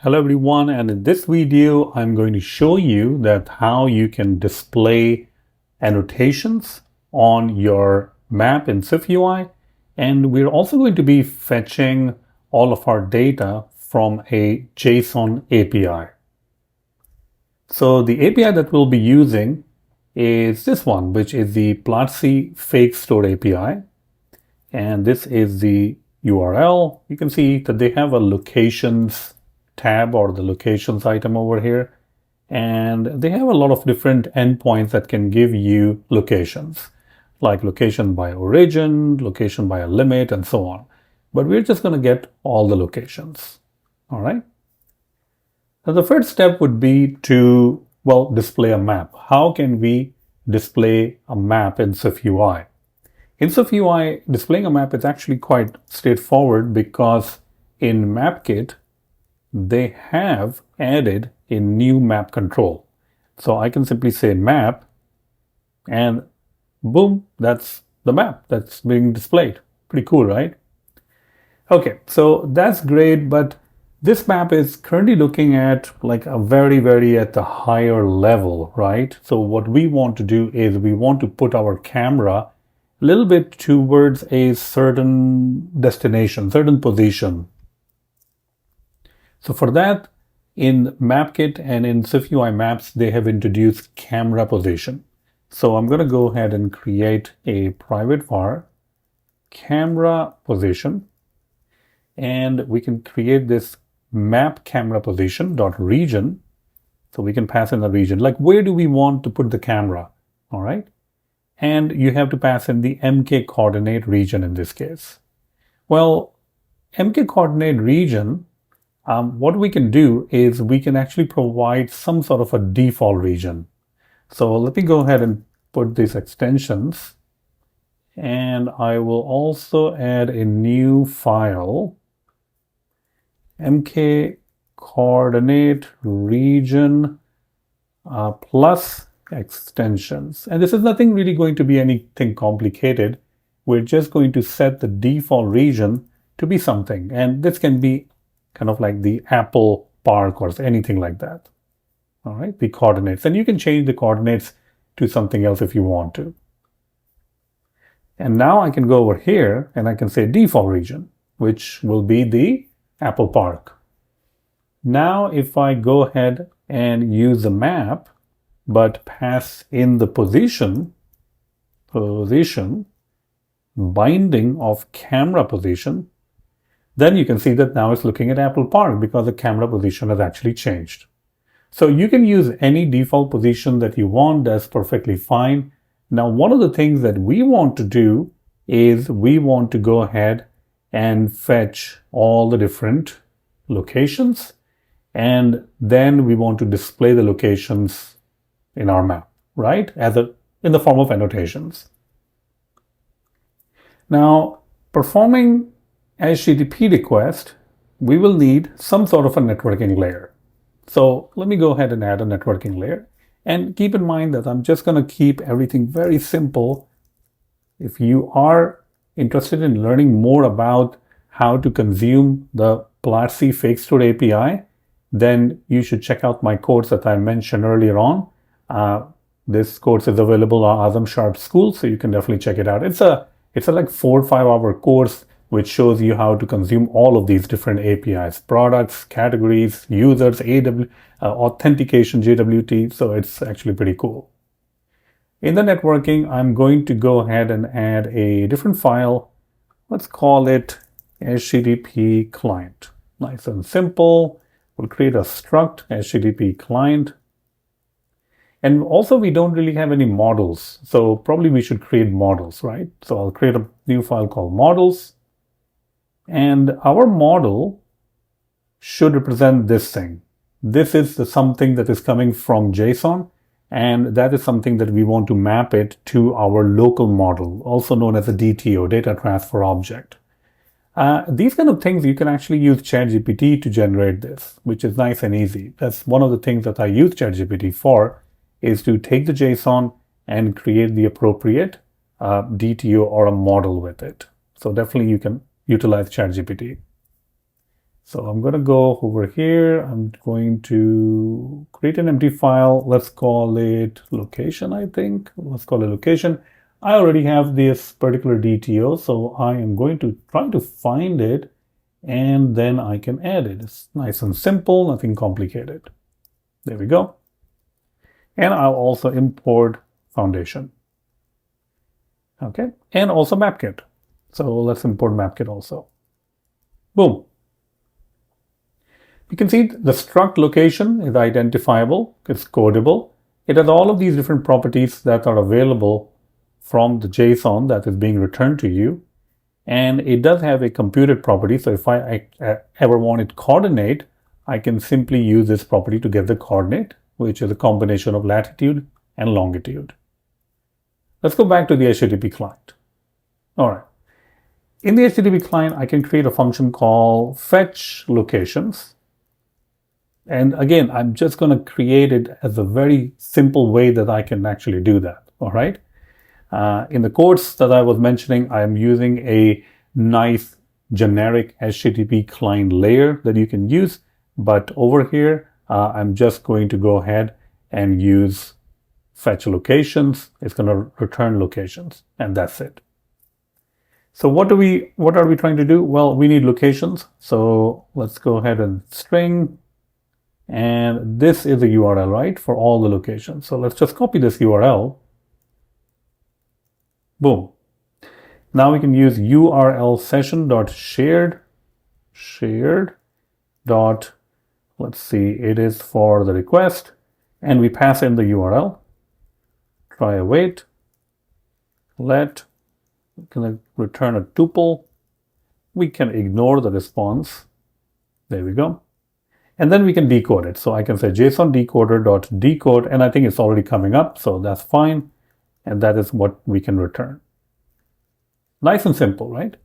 Hello everyone, and in this video I'm going to show you that how you can display annotations on your map in SwiftUI, and we're also going to be fetching all of our data from a JSON API. So the API that we'll be using is this one, which is the Platzi Store API, and this is the URL. You can see that they have a locations tab or the locations item over here, and they have a lot of different endpoints that can give you locations, like location by origin, location by a limit, and so on. But we're just going to get all the locations. All right. Now the first step would be to, display a map. How can we display a map in SwiftUI? In SwiftUI, displaying a map is actually quite straightforward because in MapKit, they have added a new map control. So I can simply say map, and boom, that's the map that's being displayed. Pretty cool, right? Okay, so that's great, but this map is currently looking at like a very at the higher level, right? So what we want to do is we want to put our camera a little bit towards a certain destination, certain position. So for that, in MapKit and in SwiftUI Maps, they have introduced camera position. So I'm going to go ahead and create a private var, camera position, and we can create this MapCameraPosition.region. So we can pass in the region, like where do we want to put the camera, all right? And you have to pass in the MK coordinate region in this case. Well, MK coordinate region, what we can do is we can actually provide some sort of a default region. So let me go ahead and put these extensions, and I will also add a new file, MK coordinate region plus extensions. And this is nothing really going to be anything complicated. We're just going to set the default region to be something, and this can be kind of like the Apple Park or anything like that. All right, the coordinates. And you can change the coordinates to something else if you want to. And now I can go over here and I can say default region, which will be the Apple Park. Now, if I go ahead and use the map, but pass in the position binding of camera position, then you can see that now it's looking at Apple Park because the camera position has actually changed. So you can use any default position that you want. That's perfectly fine. Now, one of the things that we want to do is we want to go ahead and fetch all the different locations, and then we want to display the locations in our map, right? In the form of annotations. Now, performing HTTP request, we will need some sort of a networking layer. So let me go ahead and add a networking layer. And keep in mind that I'm just going to keep everything very simple. If you are interested in learning more about how to consume the Platzi Store API, then you should check out my course that I mentioned earlier on. This course is available on Azam Sharp School, so you can definitely check it out. It's a like 4 or 5 hour course which shows you how to consume all of these different APIs, products, categories, users, authentication, JWT. So it's actually pretty cool. In the networking, I'm going to go ahead and add a different file. Let's call it HTTP client. Nice and simple. We'll create a struct HTTP client. And also, we don't really have any models. So probably we should create models, right? So I'll create a new file called models. And our model should represent this thing. This is something that is coming from JSON, and that is something that we want to map it to our local model, also known as a DTO, data transfer object. These kind of things, you can actually use ChatGPT to generate this, which is nice and easy. That's one of the things that I use ChatGPT for, is to take the JSON and create the appropriate DTO or a model with it. So definitely you can utilize ChatGPT. So I'm going to go over here. I'm going to create an empty file. Let's call it location, I think. Let's call it location. I already have this particular DTO, so I am going to try to find it, and then I can add it. It's nice and simple, nothing complicated. There we go. And I'll also import foundation. Okay, and also MapKit. So let's import MapKit also. Boom. You can see the struct location is identifiable, it's codable. It has all of these different properties that are available from the JSON that is being returned to you. And it does have a computed property. So if I ever wanted coordinate, I can simply use this property to get the coordinate, which is a combination of latitude and longitude. Let's go back to the HTTP client. All right. In the HTTP client, I can create a function called fetch locations. And again, I'm just going to create it as a very simple way that I can actually do that. All right. In the course that I was mentioning, I'm using a nice generic HTTP client layer that you can use. But over here, I'm just going to go ahead and use fetch locations. It's going to return locations, and that's it. So what are we trying to do? Well, we need locations. So let's go ahead and string. And this is the URL, right, for all the locations. So let's just copy this URL. Boom. Now we can use URL session.shared dot, let's see, it is for the request, and we pass in the URL. Try await. Let, can I return a tuple? We can ignore the response. There we go. And then we can decode it. So I can say JSON decoder.decode, and I think it's already coming up, so that's fine. And that is what we can return. Nice and simple, right?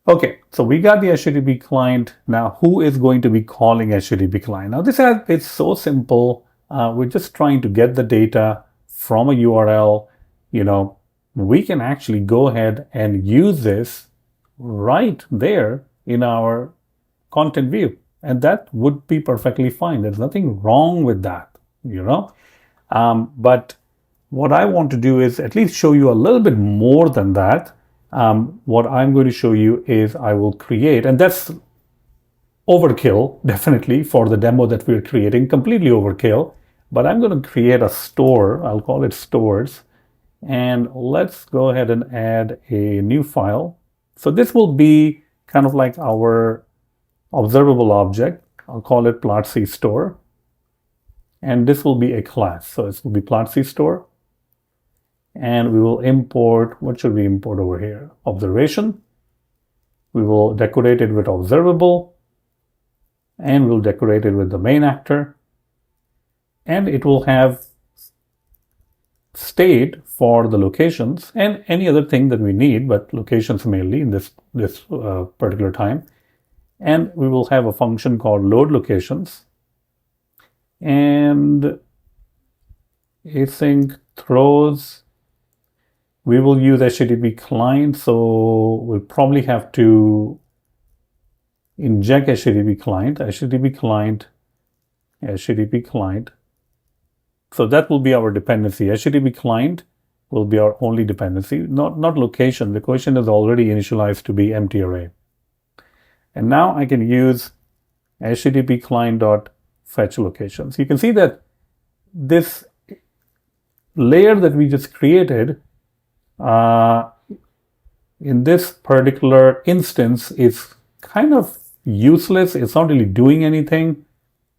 Okay, so we got the HTTP client. Now, who is going to be calling HTTP client? Now, it's so simple. We're just trying to get the data from a URL. You know, we can actually go ahead and use this right there in our content view, and that would be perfectly fine. There's nothing wrong with that, you know. But what I want to do is at least show you a little bit more than that. What I'm going to show you is I will create, and that's overkill, definitely, for the demo that we're creating, completely overkill. But I'm going to create a store. I'll call it stores. And let's go ahead and add a new file. So this will be kind of like our observable object. I'll call it Platzi Store. And this will be a class. So this will be Platzi Store. And we will import, what should we import over here? Observation. We will decorate it with observable. And we'll decorate it with the main actor. And it will have state for the locations and any other thing that we need, but locations mainly in this particular time. And we will have a function called load locations. And async throws. We will use HTTP client, so we'll probably have to inject HTTP client. So that will be our dependency. HTTP client will be our only dependency, not location. Location is already initialized to be empty array. And now I can use HTTP client.fetch locations. You can see that this layer that we just created in this particular instance is kind of useless. It's not really doing anything.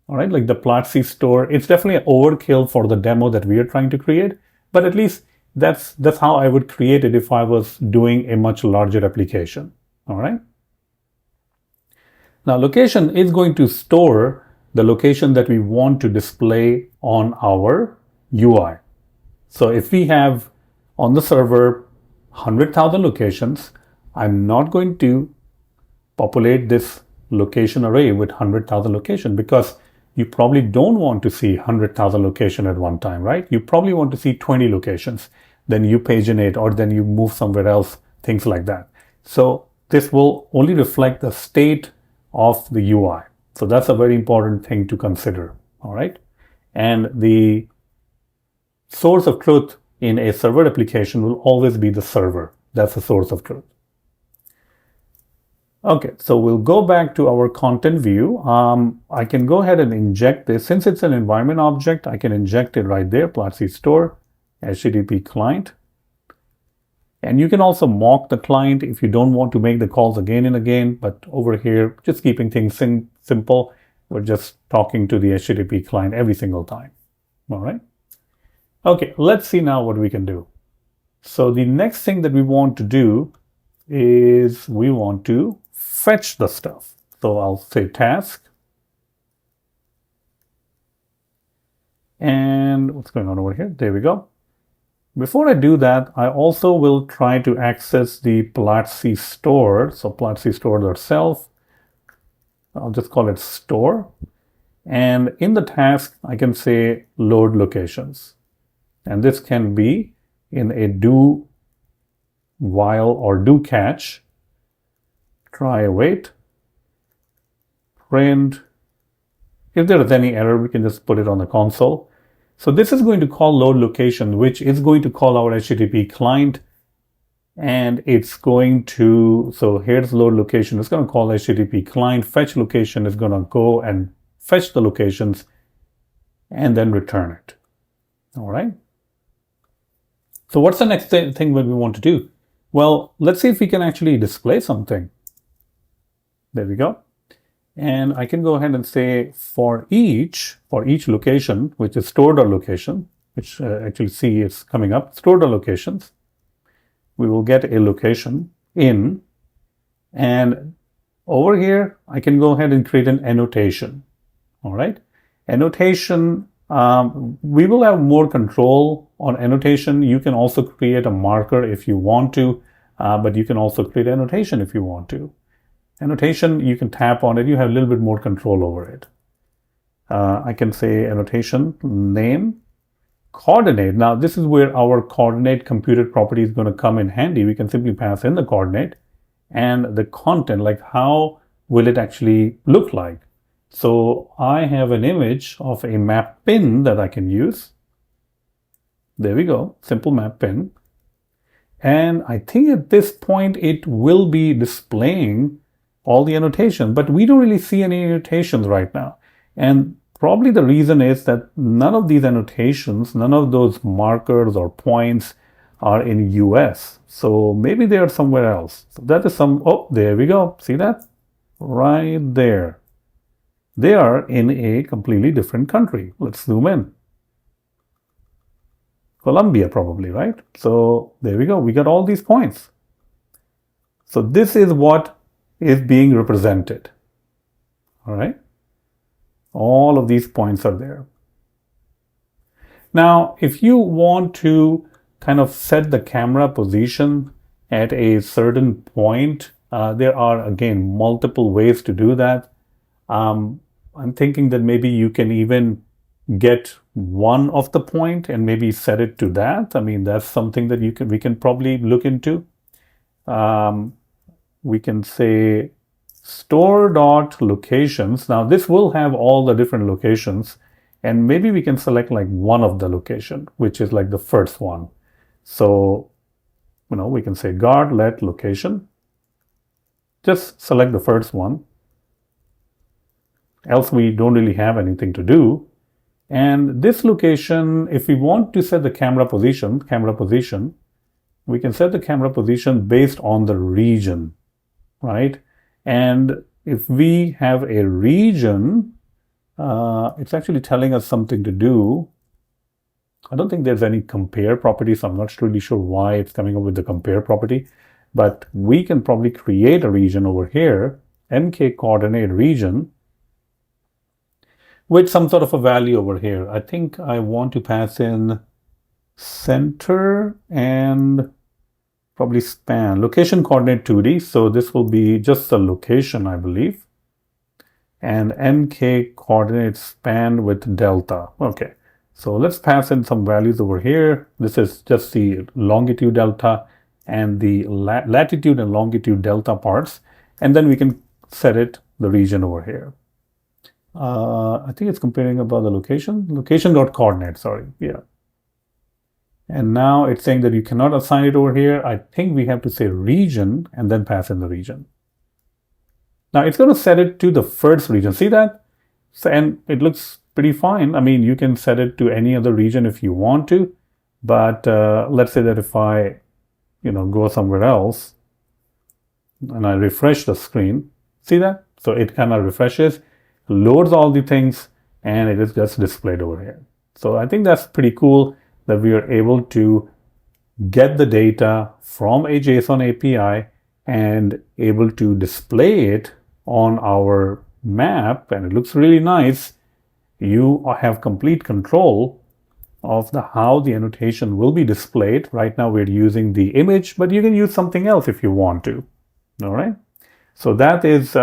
All right, like the Platzi Store, it's definitely overkill for the demo that we are trying to create, but at least that's how I would create it if I was doing a much larger application. All right. Now, location is going to store the location that we want to display on our UI. So if we have on the server 100,000 locations, I'm not going to populate this location array with 100,000 locations because you probably don't want to see 100,000 locations at one time, right? You probably want to see 20 locations, then you paginate or then you move somewhere else, things like that. So this will only reflect the state of the UI. So that's a very important thing to consider, all right? And the source of truth in a server application will always be the server. That's the source of truth. Okay, so we'll go back to our content view. I can go ahead and inject this. Since it's an environment object, I can inject it right there, Platzi Store, HTTP client. And you can also mock the client if you don't want to make the calls again and again. But over here, just keeping things simple, we're just talking to the HTTP client every single time. All right. Okay, let's see now what we can do. So the next thing that we want to do is we want to fetch the stuff. So I'll say task. And what's going on over here? There we go. Before I do that, I also will try to access the Platzi Store. So Platzi Store.self. I'll just call it store. And in the task, I can say load locations. And this can be in a do while or do catch. Try await. Print. If there is any error, we can just put it on the console. So this is going to call load location, which is going to call our HTTP client. And it's going to, so here's load location. It's going to call HTTP client. Fetch location is going to go and fetch the locations and then return it. All right. So what's the next thing that we want to do? Well, let's see if we can actually display something. There we go. And I can go ahead and say for each location, which is store.location, which actually see is coming up, store.locations, we will get a location in. And over here, I can go ahead and create an annotation. All right. Annotation, we will have more control on annotation. You can also create a marker if you want to, but you can also create annotation if you want to. Annotation, you can tap on it. You have a little bit more control over it. I can say annotation, name, coordinate. Now, this is where our coordinate computed property is going to come in handy. We can simply pass in the coordinate and the content, like how will it actually look like. So I have an image of a map pin that I can use. There we go, simple map pin. And I think at this point, it will be displaying all the annotation, but we don't really see any annotations right now. And probably the reason is that none of these annotations, none of those markers or points are in US. So maybe they are somewhere else. So that is oh, there we go. See that? Right there. They are in a completely different country. Let's zoom in. Colombia probably, right? So there we go. We got all these points. So this is what is being represented. All right. All of these points are there. Now, if you want to kind of set the camera position at a certain point, there are, again, multiple ways to do that. I'm thinking that maybe you can even get one of the point and maybe set it to that. I mean, that's something that we can probably look into. We can say store.locations. Now this will have all the different locations, and maybe we can select like one of the location, which is like the first one. So, we can say guard let location. Just select the first one. Else we don't really have anything to do. And this location, if we want to set the camera position, we can set the camera position based on the region. Right? And if we have a region, it's actually telling us something to do. I don't think there's any compare property, so I'm not really sure why it's coming up with the compare property. But we can probably create a region over here, MK coordinate region, with some sort of a value over here. I think I want to pass in center and probably span, location coordinate 2D. So this will be just the location, I believe. And MK coordinate span with delta. Okay, so let's pass in some values over here. This is just the longitude delta and the latitude and longitude delta parts. And then we can set it the region over here. I think it's comparing about the location.coordinate, sorry, yeah. And now it's saying that you cannot assign it over here. I think we have to say region and then pass in the region. Now it's going to set it to the first region. See that? And it looks pretty fine. I mean, you can set it to any other region if you want to, but let's say that if I, go somewhere else and I refresh the screen, see that? So it kind of refreshes, loads all the things, and it is just displayed over here. So I think that's pretty cool that we are able to get the data from a JSON API and able to display it on our map, and it looks really nice. You have complete control of how the annotation will be displayed. Right now we're using the image, but you can use something else if you want to. All right. So that is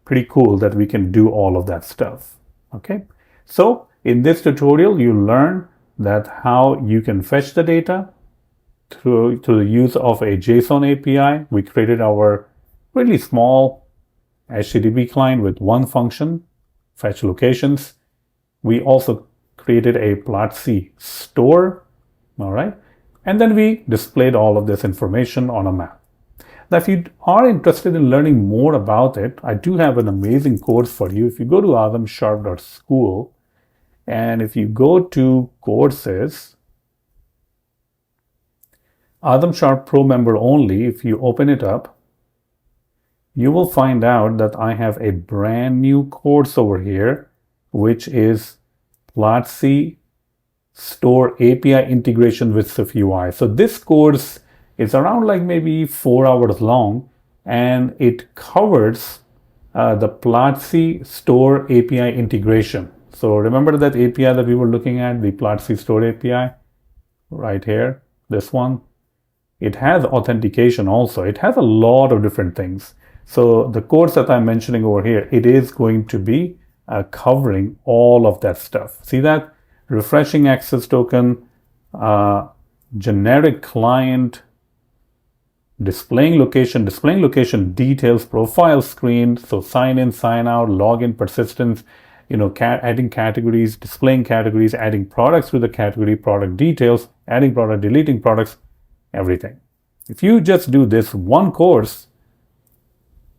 pretty cool that we can do all of that stuff. Okay. So in this tutorial, you learn that how you can fetch the data through the use of a JSON API. We created our really small HTTP client with one function, fetch locations. We also created a Platzi Store, all right? And then we displayed all of this information on a map. Now, if you are interested in learning more about it, I do have an amazing course for you. If you go to adamsharp.school, and if you go to courses, Adam Sharp Pro member only, if you open it up, you will find out that I have a brand new course over here, which is Platzi Store API integration with SwiftUI. So this course is around like maybe 4 hours long, and it covers the Platzi Store API integration. So remember that API that we were looking at, the Platzi Store API, right here, this one. It has authentication also. It has a lot of different things. So the course that I'm mentioning over here, it is going to be covering all of that stuff. See that? Refreshing access token, generic client, displaying location details, profile screen, so sign in, sign out, login, persistence, adding categories, displaying categories, adding products to the category, product details, adding product, deleting products, everything. If you just do this one course,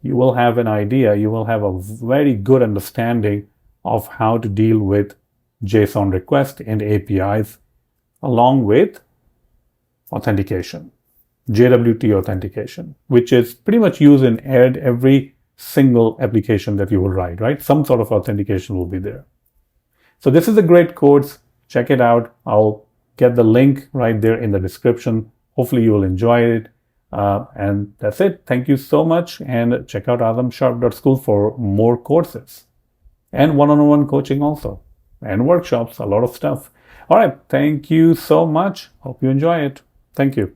you will have an idea, you will have a very good understanding of how to deal with JSON requests and APIs, along with authentication, JWT authentication, which is pretty much used in every single application that you will write, right? Some sort of authentication will be there. So this is a great course. Check it out. I'll get the link right there in the description. Hopefully you will enjoy it. And that's it. Thank you so much. And check out adamsharp.school for more courses and one-on-one coaching also, and workshops, a lot of stuff. All right. Thank you so much. Hope you enjoy it. Thank you.